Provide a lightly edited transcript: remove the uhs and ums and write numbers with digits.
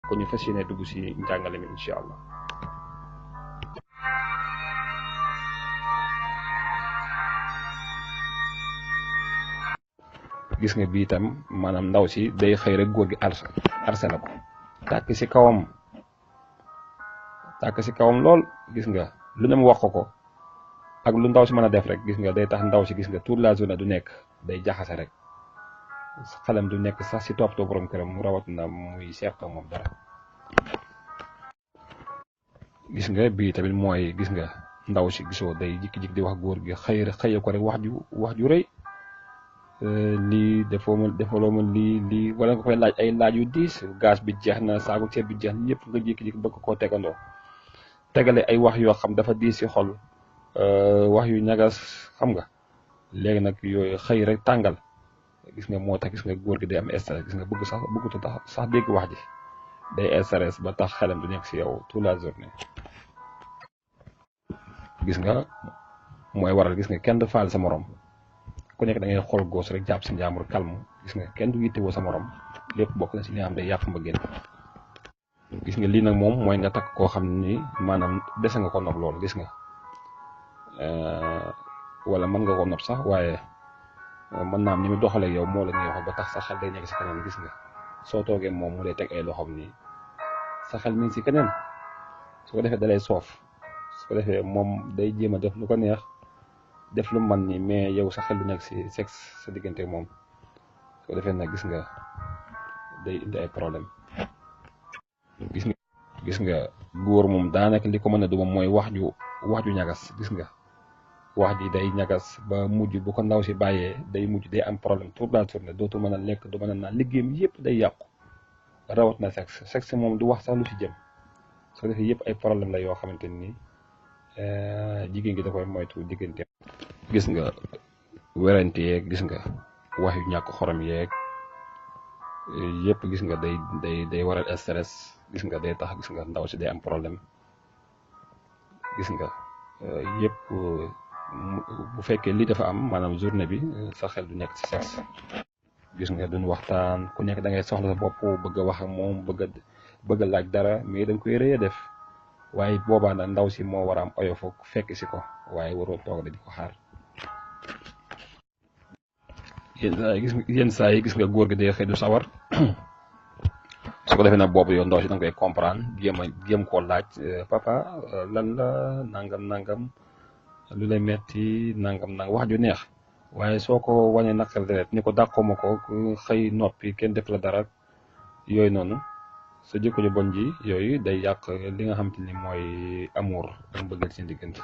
ko ñu fas yéene dugg si njàngale mi incha allah. gis nga bii itam maanaam ndaw si day xëy rek góor gi arse na ko tàkk si kawam lool. gis nga lu ne mu wax ko ak lu ndaw si mën a def rek gis nga day tax ndaw si gis nga toute la journée du nekk day jaxase rek xelam du nekk sax si toppatoo borom këram mu rawat na muy seex moom dara. gis nga bii tamit mooy gis nga ndaw si gisoo day jikki-jikki di wax góor gi xëye ko rek wax ju rëy. lii defaloo ma lii wala nga koy laaj ay laaj yu diis gaz bi jeex na saako ceeb bi jeex na ñëpp nga jékki-jékki bëgg koo tegandoo tegale ay wax yoo xam dafa diis si xol wax yu ñagas xam nga léegi nag yooyu xëy rek tàngal gis nga moo tax gis nga góor gi day am stress gis nga bëggutu sax dégg wax ji day stress ba tax xelam du nekk si yow toute la journée. gis nga mooy waral gis nga kenn du faal sa morom. ku nekk da ngay xool góos rek jàpp si njaamur calme gis nga kenn du yittewoo sa morom lépp bokk na si li nga xam day yàq mbëggeel. gis nga lii nag moom mooy nga takk koo xam ni maanaam dese nga ko nopp loolu gis nga wala mën nga ko nopp sax waaye mën naa am ni mu doxalee yow moo la neexoon ba tax sa xel day nekk si keneen gis nga soo toogee moom mu lay teg ay loxoom nii sa xel mi ngi si keneen su ko defee dalay soof su ko defee moom day jéem a def lu ko neex. def lu man ni mais yow sa xel du nekk si sexe sa diggante moom su ko defee nag gis nga day indi ay problème. gis nga góor moom daanaka li ko mën a du moom mooy wax ju ñagas gis nga wax ji day ñagas ba mujj bu ko ndaw si bàyyee day mujj day am problème toute la journée dootu mën a lekk du mën a naan liggéeyam yëpp day yàqu rawat na sexe moom du wax sax lu si jëm su ko defee yëpp ay problème la yoo xamante ni jigéen gi da koy moytu diggante. gis nga werante yeeg gis nga wax yu ñàkk xorom yeeg yëpp gis nga day waral stress gis nga day tax gis nga ndaw si day am problème gis nga yëpp bu fekkee lii dafa am maanaam journée bi sa xel du nekk ci sexe gis nga duñ waxtaan ku nekk da ngay soxla sa bopp bëgg a wax ak moom bëgg a laaj dara mais dañ koy rëy a def waaye boobaa nag ndaw si moo war a am oyofu fekk si ko waaye waroo toog di ko xaar. yenn saa yi gis nga góor gi day xëy du sawar su ko defee nag boobu yow ndaw si da nga koy comprendre jéem koo laaj papa lan la nangam lu lay metti nangam wax ju neex waaye soo ko wanee naqar deret ni ko dàqoo ma ko xëy noppi kenn def la dara yooyu noonu sa jikko ju bon ji yooyu day yàq li nga xam te ni mooy amour dama bëggal seen diggante.